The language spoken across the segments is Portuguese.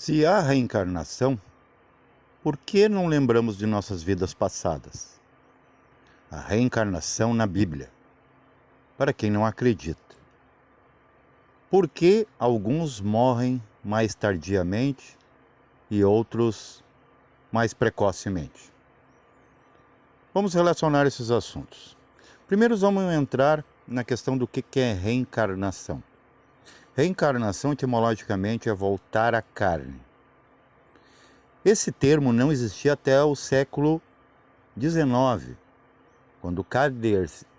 Se há reencarnação, por que não lembramos de nossas vidas passadas? A reencarnação na Bíblia, para quem não acredita. Por que alguns morrem mais tardiamente e outros mais precocemente? Vamos relacionar esses assuntos. Primeiro vamos entrar na questão do que é reencarnação. Reencarnação, etimologicamente, é voltar à carne. Esse termo não existia até o século XIX, quando o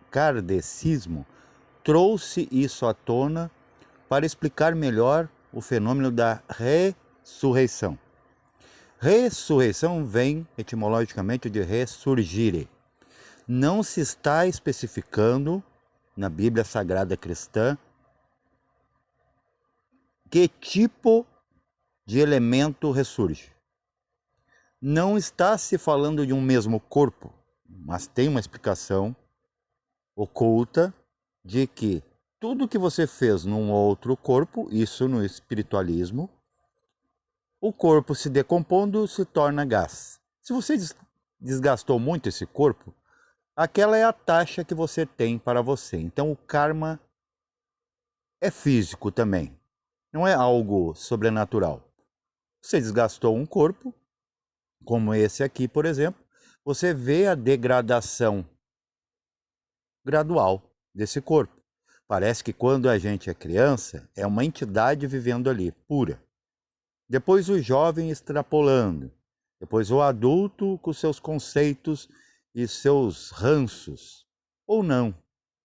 kardecismo trouxe isso à tona para explicar melhor o fenômeno da ressurreição. Ressurreição vem etimologicamente de ressurgire. Não se está especificando na Bíblia Sagrada Cristã que tipo de elemento ressurge. Não está se falando de um mesmo corpo, mas tem uma explicação oculta de que tudo que você fez num outro corpo, isso no espiritualismo, o corpo se decompondo se torna gás. Se você desgastou muito esse corpo, aquela é a taxa que você tem para você. Então o karma é físico também, não é algo sobrenatural. Você desgastou um corpo, como esse aqui, por exemplo, você vê a degradação gradual desse corpo. Parece que quando a gente é criança, é uma entidade vivendo ali, pura. Depois o jovem extrapolando. Depois o adulto com seus conceitos e seus ranços. Ou não,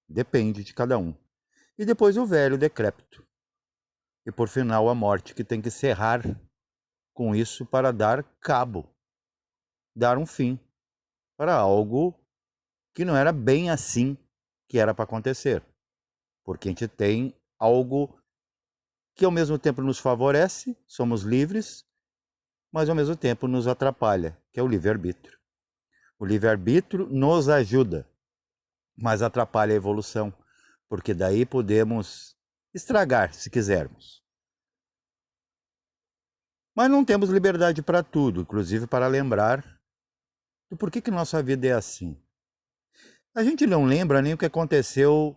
depende de cada um. E depois o velho decrépito. E por final a morte, que tem que cerrar com isso para dar cabo, dar um fim para algo que não era bem assim que era para acontecer. Porque a gente tem algo que ao mesmo tempo nos favorece, somos livres, mas ao mesmo tempo nos atrapalha, que é o livre-arbítrio. O livre-arbítrio nos ajuda, mas atrapalha a evolução, porque daí podemos estragar, se quisermos. Mas não temos liberdade para tudo, inclusive para lembrar do porquê que nossa vida é assim. A gente não lembra nem o que aconteceu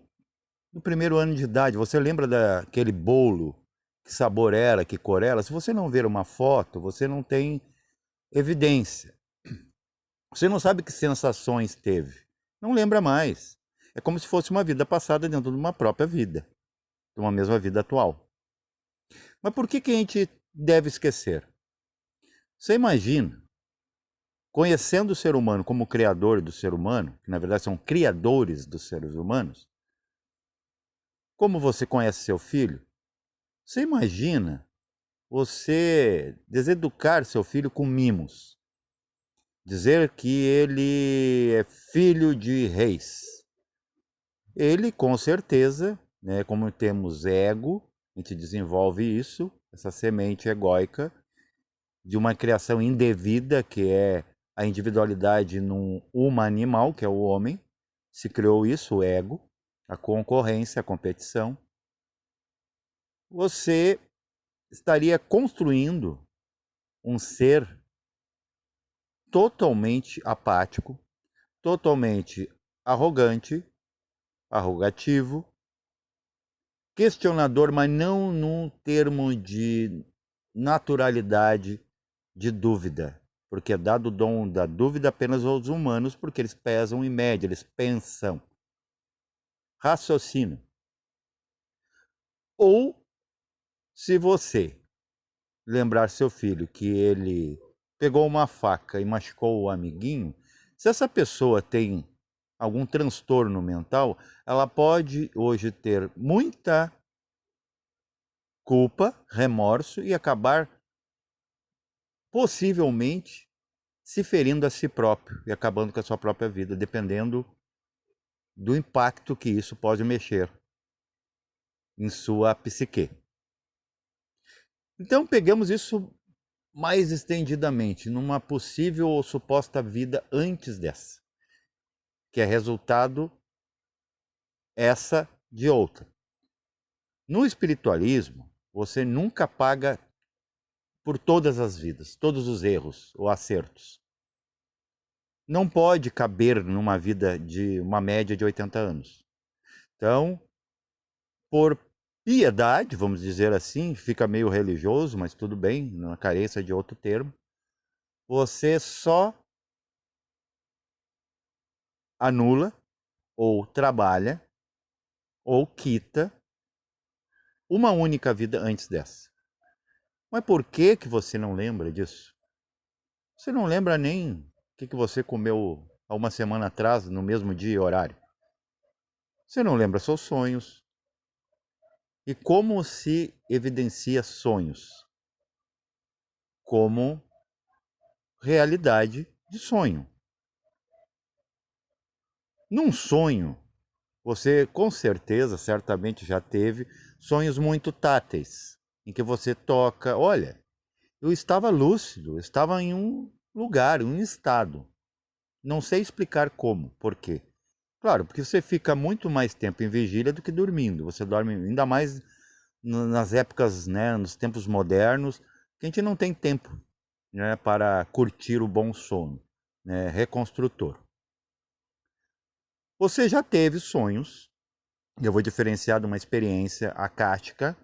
no primeiro ano de idade. Você lembra daquele bolo? Que sabor era, que cor era? Se você não ver uma foto, você não tem evidência. Você não sabe que sensações teve. Não lembra mais. É como se fosse uma vida passada dentro de uma própria vida, de uma mesma vida atual. Mas por que a gente deve esquecer? Você imagina, conhecendo o ser humano como criador do ser humano, que na verdade são criadores dos seres humanos, como você conhece seu filho, você imagina você deseducar seu filho com mimos, dizer que ele é filho de reis. Ele, com certeza, né, como temos ego, a gente desenvolve isso, essa semente egóica, de uma criação indevida, que é a individualidade num uma animal, que é o homem. Se criou isso, o ego, a concorrência, a competição. Você estaria construindo um ser totalmente apático, totalmente arrogante, arrogativo, questionador, mas não num termo de naturalidade, de dúvida, porque é dado o dom da dúvida apenas aos humanos, porque eles pesam em média, eles pensam, raciocinam. Ou, se você lembrar seu filho que ele pegou uma faca e machucou o amiguinho, se essa pessoa tem algum transtorno mental, ela pode hoje ter muita culpa, remorso e acabar possivelmente se ferindo a si próprio e acabando com a sua própria vida, dependendo do impacto que isso pode mexer em sua psique. Então pegamos isso mais estendidamente, numa possível ou suposta vida antes dessa, que é resultado essa de outra. No espiritualismo, você nunca paga por todas as vidas, todos os erros ou acertos. Não pode caber numa vida de uma média de 80 anos. Então, por piedade, vamos dizer assim, fica meio religioso, mas tudo bem, na carência de outro termo, você só anula ou trabalha ou quita uma única vida antes dessa. Mas por que você não lembra disso? Você não lembra nem o que você comeu há uma semana atrás, no mesmo dia e horário. Você não lembra seus sonhos. E como se evidencia sonhos? Como realidade de sonho. Num sonho, você com certeza, certamente já teve sonhos muito táteis, em que você toca, olha, eu estava lúcido, eu estava em um lugar, em um estado. Não sei explicar como, por quê. Claro, porque você fica muito mais tempo em vigília do que dormindo. Você dorme ainda mais nas épocas, né, nos tempos modernos, que a gente não tem tempo, né, para curtir o bom sono, né, reconstrutor. Você já teve sonhos, eu vou diferenciar de uma experiência acástica,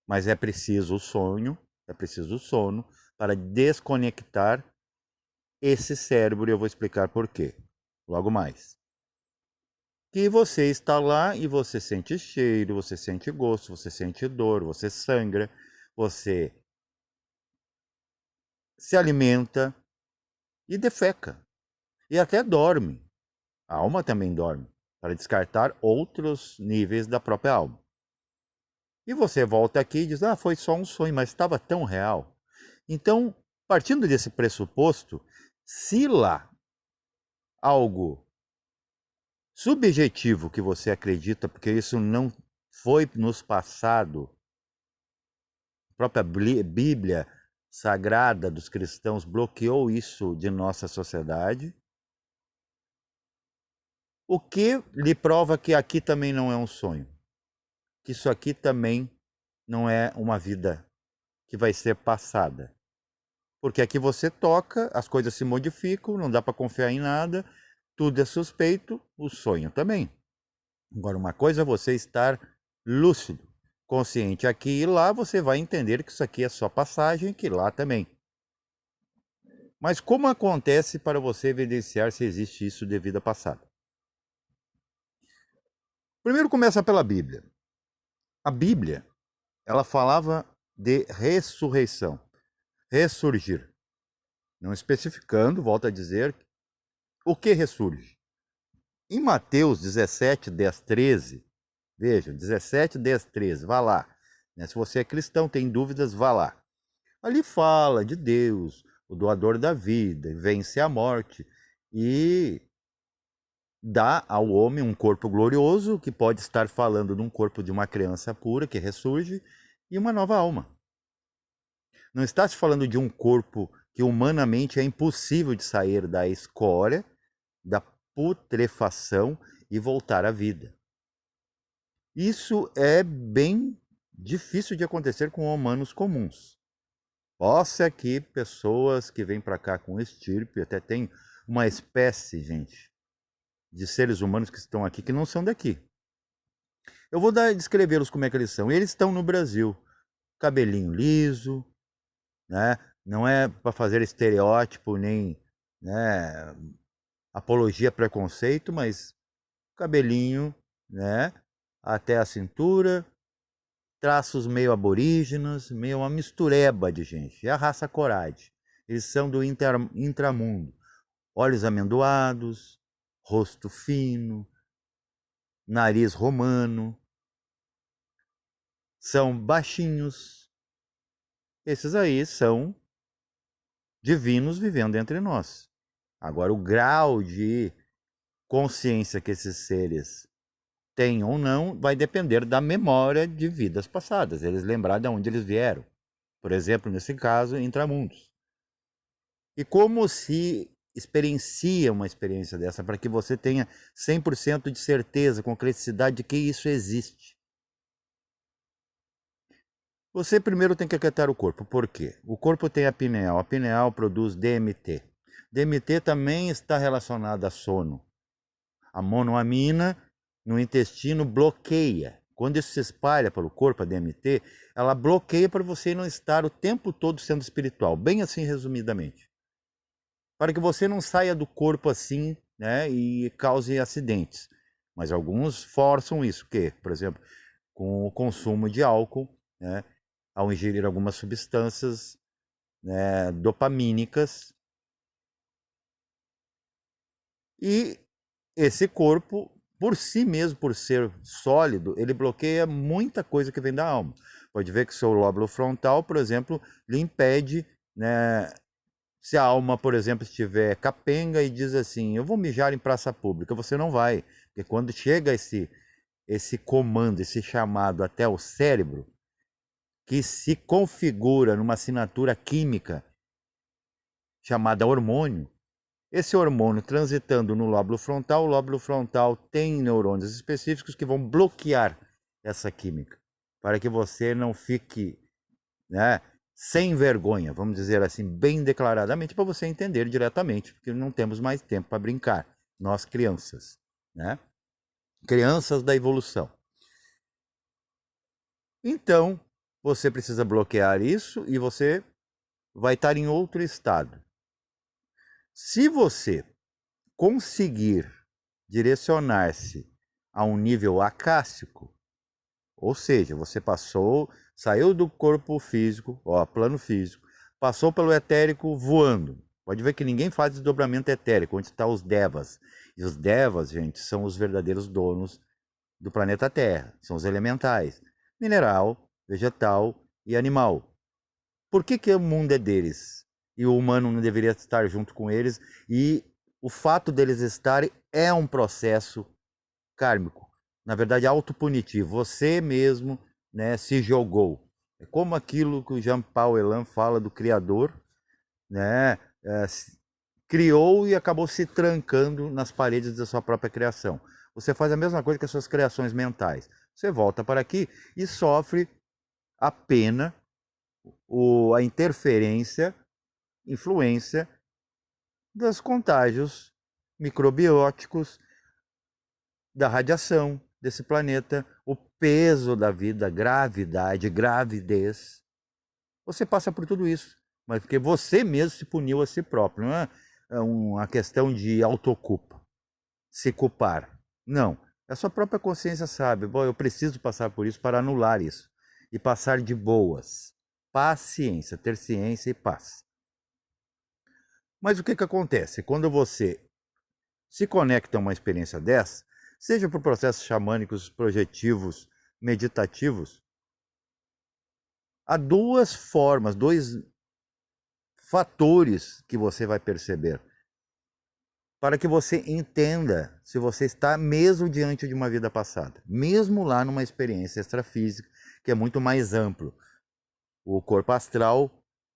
mas é preciso o sonho, é preciso o sono para desconectar esse cérebro, e eu vou explicar por quê, logo mais. Que você está lá e você sente cheiro, você sente gosto, você sente dor, você sangra, você se alimenta e defeca. E até dorme. A alma também dorme, para descartar outros níveis da própria alma. E você volta aqui e diz, foi só um sonho, mas estava tão real. Então, partindo desse pressuposto, se lá algo subjetivo que você acredita, porque isso não foi nos passado, a própria Bíblia sagrada dos cristãos bloqueou isso de nossa sociedade, o que lhe prova que aqui também não é um sonho, que isso aqui também não é uma vida que vai ser passada. Porque aqui você toca, as coisas se modificam, não dá para confiar em nada, tudo é suspeito, o sonho também. Agora, uma coisa é você estar lúcido, consciente aqui e lá, você vai entender que isso aqui é só passagem, que lá também. Mas como acontece para você evidenciar se existe isso de vida passada? Primeiro começa pela Bíblia. A Bíblia, ela falava de ressurreição, ressurgir. Não especificando, volto a dizer, o que ressurge. Em Mateus 17, 10, 13, veja, 17, 10, 13, vá lá. Se você é cristão, tem dúvidas, vá lá. Ali fala de Deus, o doador da vida, vence a morte e dá ao homem um corpo glorioso, que pode estar falando de um corpo de uma criança pura que ressurge, e uma nova alma. Não está se falando de um corpo que humanamente é impossível de sair da escória, da putrefação e voltar à vida. Isso é bem difícil de acontecer com humanos comuns. Possa que pessoas que vêm para cá com estirpe, até tem uma espécie, gente, de seres humanos que estão aqui que não são daqui. Eu vou descrevê-los como é que eles são. Eles estão no Brasil, cabelinho liso, né? Não é para fazer estereótipo nem, né, apologia a preconceito, mas cabelinho, né, até a cintura, traços meio aborígenas, meio uma mistureba de gente. É a raça Corade. Eles são do intramundo. Olhos amendoados, rosto fino, nariz romano, são baixinhos. Esses aí são divinos vivendo entre nós. Agora, o grau de consciência que esses seres têm ou não vai depender da memória de vidas passadas. Eles lembrar de onde eles vieram. Por exemplo, nesse caso, intramundos. E como se experiencia uma experiência dessa para que você tenha 100% de certeza, concreticidade de que isso existe? Você primeiro tem que aquietar o corpo. Por quê? O corpo tem a pineal. A pineal produz DMT. DMT também está relacionado a sono. A monoamina no intestino bloqueia. Quando isso se espalha pelo corpo, a DMT, ela bloqueia para você não estar o tempo todo sendo espiritual. Bem assim, resumidamente. Para que você não saia do corpo assim, né, e cause acidentes. Mas alguns forçam isso, que, por exemplo, com o consumo de álcool, né, ao ingerir algumas substâncias, né, dopamínicas. E esse corpo, por si mesmo, por ser sólido, ele bloqueia muita coisa que vem da alma. Pode ver que o seu lóbulo frontal, por exemplo, lhe impede, né, se a alma, por exemplo, estiver capenga e diz assim, eu vou mijar em praça pública, você não vai. Porque quando chega esse comando, esse chamado até o cérebro, que se configura numa assinatura química chamada hormônio, esse hormônio transitando no lóbulo frontal, o lóbulo frontal tem neurônios específicos que vão bloquear essa química, para que você não fique, né, sem vergonha, vamos dizer assim, bem declaradamente, para você entender diretamente, porque não temos mais tempo para brincar, nós crianças, né? Crianças da evolução. Então, você precisa bloquear isso e você vai estar em outro estado. Se você conseguir direcionar-se a um nível acássico, ou seja, você saiu do corpo físico, plano físico, passou pelo etérico voando. Pode ver que ninguém faz desdobramento etérico, onde estão os devas. E os devas, gente, são os verdadeiros donos do planeta Terra. São os elementais: mineral, vegetal e animal. Por que o mundo é deles? E o humano não deveria estar junto com eles? E o fato deles estarem é um processo kármico. Na verdade, autopunitivo. Você mesmo, né, se jogou. É como aquilo que o Jean-Paul Elan fala do Criador, né, criou e acabou se trancando nas paredes da sua própria criação. Você faz a mesma coisa que as suas criações mentais. Você volta para aqui e sofre a pena, a interferência, influência dos contágios microbióticos, da radiação desse planeta, o peso da vida, gravidade, gravidez. Você passa por tudo isso, mas porque você mesmo se puniu a si próprio. Não é uma questão de autoculpa, se culpar. Não. A sua própria consciência sabe, bom, eu preciso passar por isso para anular isso. E passar de boas. Paciência, ter ciência e paz. Mas o que acontece? Quando você se conecta a uma experiência dessa, seja por processos xamânicos, projetivos, meditativos, há duas formas, dois fatores que você vai perceber para que você entenda se você está mesmo diante de uma vida passada, mesmo lá numa experiência extrafísica, que é muito mais amplo. O corpo astral,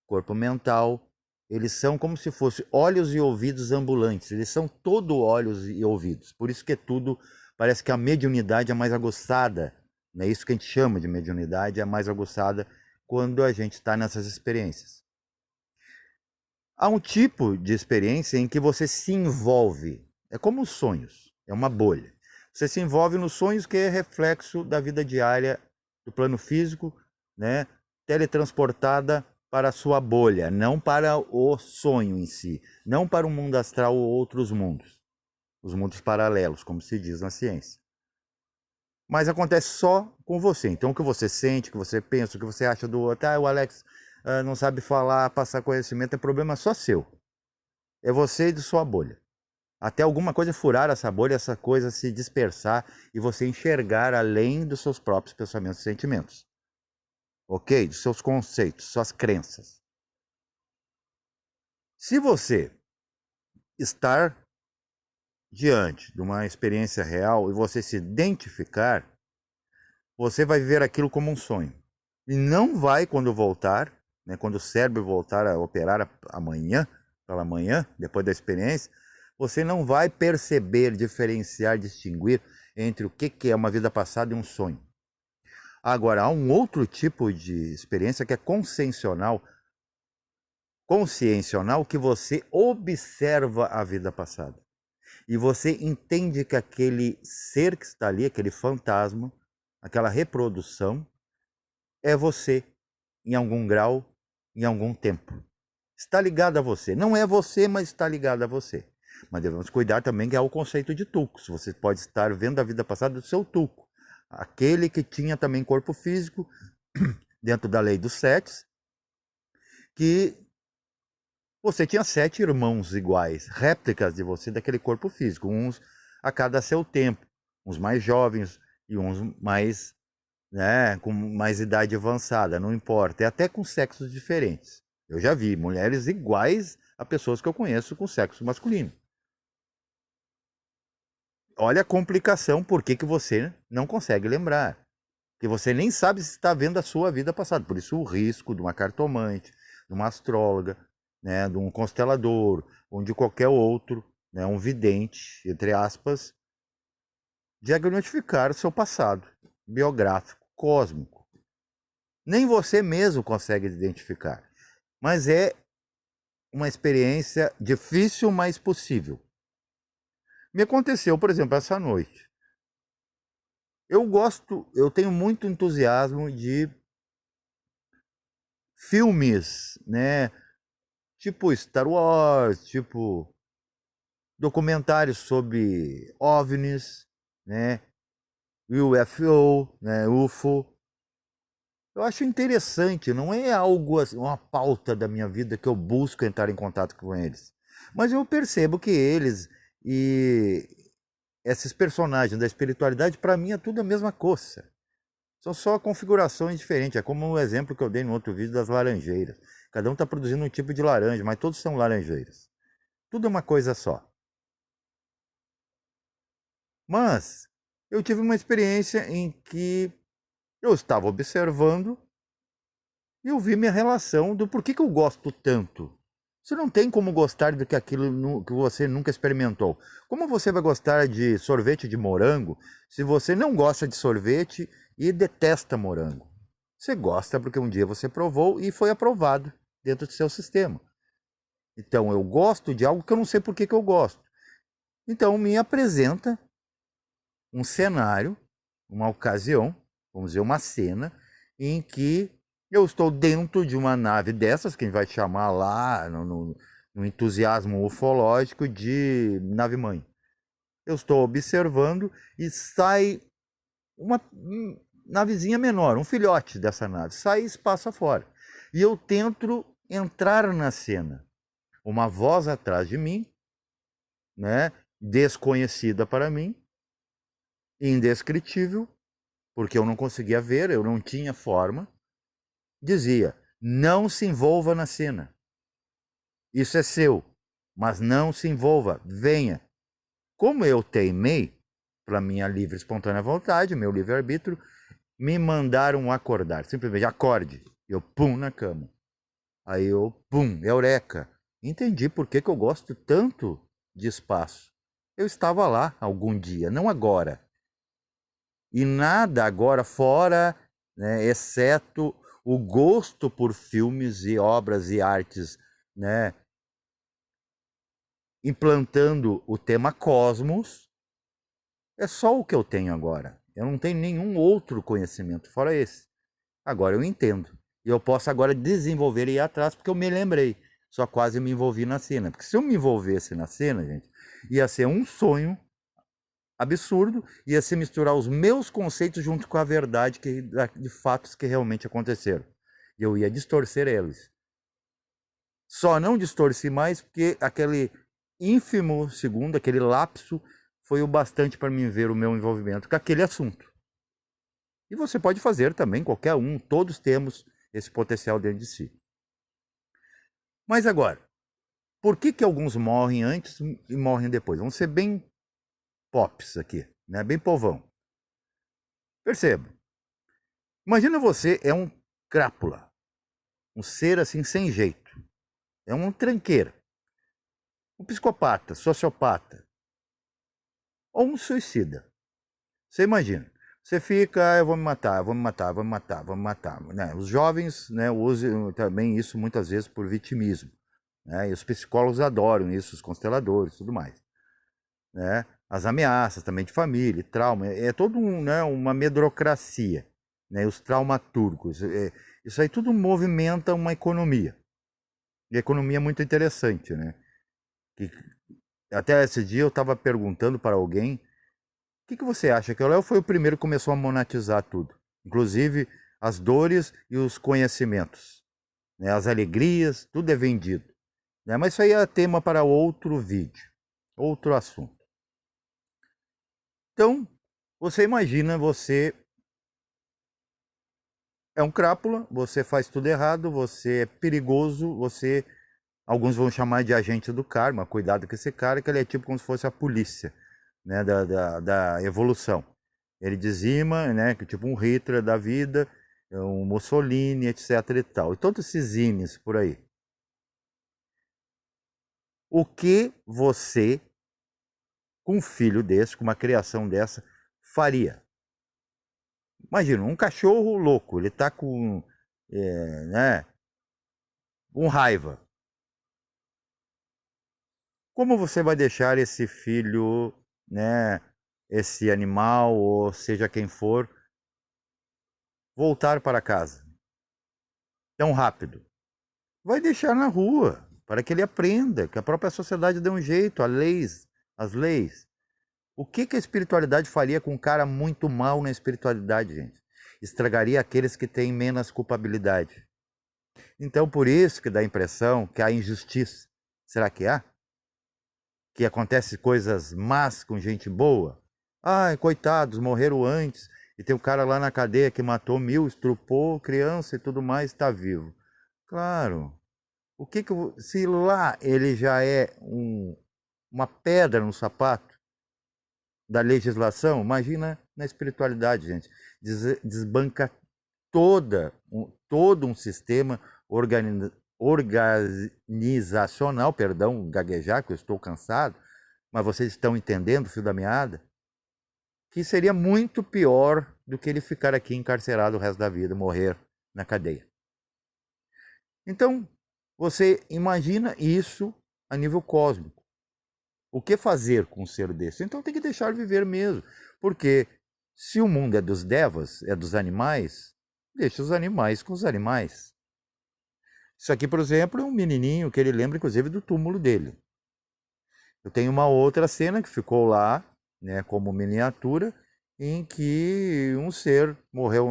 corpo mental, eles são como se fossem olhos e ouvidos ambulantes, eles são todo olhos e ouvidos. Por isso que é tudo, parece que a mediunidade é mais aguçada, é isso que a gente chama de mediunidade, é mais aguçada quando a gente está nessas experiências. Há um tipo de experiência em que você se envolve, é como os sonhos, é uma bolha. Você se envolve nos sonhos, que é reflexo da vida diária do plano físico, né, teletransportada para a sua bolha, não para o sonho em si, não para o mundo astral ou outros mundos, os mundos paralelos, como se diz na ciência. Mas acontece só com você. Então, o que você sente, o que você pensa, o que você acha do outro, o Alex não sabe falar, passar conhecimento, é problema só seu. É você e de sua bolha. Até alguma coisa furar essa bolha, essa coisa se dispersar e você enxergar além dos seus próprios pensamentos e sentimentos. Ok? Dos seus conceitos, suas crenças. Se você estar diante de uma experiência real e você se identificar, você vai viver aquilo como um sonho. E não vai, quando voltar, né, quando o cérebro voltar a operar amanhã, pela manhã, depois da experiência, você não vai perceber, diferenciar, distinguir entre o que é uma vida passada e um sonho. Agora, há um outro tipo de experiência que é consciencial, que você observa a vida passada. E você entende que aquele ser que está ali, aquele fantasma, aquela reprodução, é você, em algum grau, em algum tempo. Está ligado a você. Não é você, mas está ligado a você. Mas devemos cuidar também que há o conceito de tulcos. Você pode estar vendo a vida passada do seu tulco. Aquele que tinha também corpo físico, dentro da lei dos setes, que você tinha 7 irmãos iguais, réplicas de você daquele corpo físico, uns a cada seu tempo, uns mais jovens e uns mais, né, com mais idade avançada, não importa, e até com sexos diferentes. Eu já vi mulheres iguais a pessoas que eu conheço com sexo masculino. Olha a complicação, por que você não consegue lembrar. Que você nem sabe se está vendo a sua vida passada. Por isso o risco de uma cartomante, de uma astróloga, né, de um constelador, ou de qualquer outro, né, um vidente, entre aspas, diagnosticar o seu passado biográfico, cósmico. Nem você mesmo consegue identificar. Mas é uma experiência difícil, mas possível. Me aconteceu, por exemplo, essa noite. Eu tenho muito entusiasmo de filmes, né? Tipo Star Wars, tipo documentários sobre OVNIs, né? UFO, né? UFO. Eu acho interessante, não é algo assim, uma pauta da minha vida que eu busco entrar em contato com eles. Mas eu percebo que eles e esses personagens da espiritualidade, para mim, é tudo a mesma coisa. São só configurações diferentes. É como o exemplo que eu dei no outro vídeo das laranjeiras. Cada um está produzindo um tipo de laranja, mas todos são laranjeiras. Tudo é uma coisa só. Mas eu tive uma experiência em que eu estava observando e eu vi minha relação do porquê que eu gosto tanto. Você não tem como gostar do que aquilo que você nunca experimentou. Como você vai gostar de sorvete de morango se você não gosta de sorvete e detesta morango? Você gosta porque um dia você provou e foi aprovado dentro do seu sistema. Então eu gosto de algo que eu não sei por que eu gosto. Então me apresenta um cenário, uma ocasião, vamos dizer, uma cena, em que eu estou dentro de uma nave dessas, que a gente vai chamar lá, no entusiasmo ufológico, de nave-mãe. Eu estou observando e sai uma navezinha menor, um filhote dessa nave, sai e espaço afora. E eu tento entrar na cena. Uma voz atrás de mim, né, desconhecida para mim, indescritível, porque eu não conseguia ver, eu não tinha forma, dizia: não se envolva na cena. Isso é seu, mas não se envolva, venha. Como eu teimei, pela minha livre e espontânea vontade, meu livre-arbítrio, me mandaram acordar, simplesmente acorde. Eu pum na cama. Aí eu pum, eureka. Entendi por que eu gosto tanto de espaço. Eu estava lá algum dia, não agora. E nada agora fora, né, exceto o gosto por filmes e obras e artes, né, implantando o tema cosmos, é só o que eu tenho agora. Eu não tenho nenhum outro conhecimento fora esse. Agora eu entendo. E eu posso agora desenvolver e ir atrás porque eu me lembrei. Só quase me envolvi na cena. Porque se eu me envolvesse na cena, gente, ia ser um sonho absurdo, ia se misturar os meus conceitos junto com a verdade de fatos que realmente aconteceram. E eu ia distorcer eles. Só não distorci mais porque aquele ínfimo segundo, aquele lapso, foi o bastante para mim ver o meu envolvimento com aquele assunto. E você pode fazer também, qualquer um, todos temos esse potencial dentro de si. Mas agora, por que alguns morrem antes e morrem depois? Vamos ser bem pops aqui, né? Bem povão. Perceba. Imagina você é um crápula, um ser assim sem jeito. É um tranqueiro, um psicopata, sociopata ou um suicida. Você imagina. Você fica, eu vou me matar, eu vou me matar, eu vou me matar, vou me matar. Né? Os jovens, né, usam também isso muitas vezes por vitimismo. Né? E os psicólogos adoram isso, os consteladores e tudo mais. Né? As ameaças também de família, trauma, é todo né, uma medrocracia. Né? Os traumaturgos, isso aí tudo movimenta uma economia. E a economia é muito interessante, né? Que, até esse dia eu estava perguntando para alguém, o que você acha? Que o Léo foi o primeiro que começou a monetizar tudo, inclusive as dores e os conhecimentos, né? As alegrias, tudo é vendido. Né? Mas isso aí é tema para outro vídeo, outro assunto. Então, você imagina, você é um crápula, você faz tudo errado, você é perigoso, você... Alguns vão chamar de agente do karma, cuidado com esse cara, que ele é tipo como se fosse a polícia, né, da evolução. Ele dizima, né, que tipo um Hitler da vida, um Mussolini, etc e tal. E todos esses zines por aí. O que você, com um filho desse, com uma criação dessa, faria? Imagina, um cachorro louco, ele tá né, com raiva. Como você vai deixar esse filho, né, esse animal, ou seja quem for, voltar para casa tão rápido? Vai deixar na rua, para que ele aprenda, que a própria sociedade dê um jeito, as leis. O que a espiritualidade faria com um cara muito mal na espiritualidade, gente? Estragaria aqueles que têm menos culpabilidade. Então, por isso que dá a impressão que há injustiça. Será que há? Que acontece coisas más com gente boa? Ai, coitados, morreram antes. E tem um cara lá na cadeia que matou 1000, estrupou criança e tudo mais, está vivo. Claro. Se lá ele já é uma pedra no sapato da legislação, imagina na espiritualidade, gente. Desbanca todo um sistema organizacional, perdão, gaguejar, que eu estou cansado, mas vocês estão entendendo o fio da meada? Que seria muito pior do que ele ficar aqui encarcerado o resto da vida, morrer na cadeia. Então, você imagina isso a nível cósmico. O que fazer com um ser desse? Então tem que deixar viver mesmo. Porque se o mundo é dos devas, é dos animais, deixa os animais com os animais. Isso aqui, por exemplo, é um menininho que ele lembra, inclusive, do túmulo dele. Eu tenho uma outra cena que ficou lá, né, como miniatura, em que um ser morreu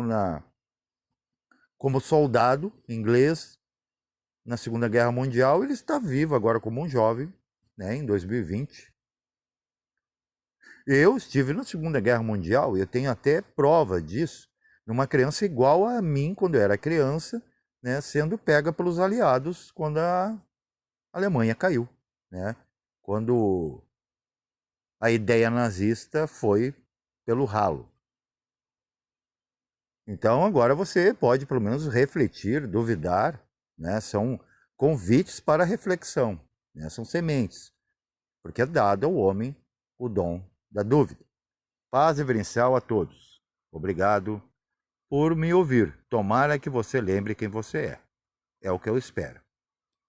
como soldado inglês na Segunda Guerra Mundial. Ele está vivo agora como um jovem, né, em 2020. Eu estive na Segunda Guerra Mundial e eu tenho até prova disso, numa criança igual a mim quando eu era criança, né, sendo pega pelos aliados quando a Alemanha caiu, né? Quando a ideia nazista foi pelo ralo. Então agora você pode pelo menos refletir, duvidar, né? São convites para reflexão, né? São sementes, porque é dado ao homem o dom da dúvida. Paz reverencial a todos. Obrigado por me ouvir. Tomara que você lembre quem você é. É o que eu espero.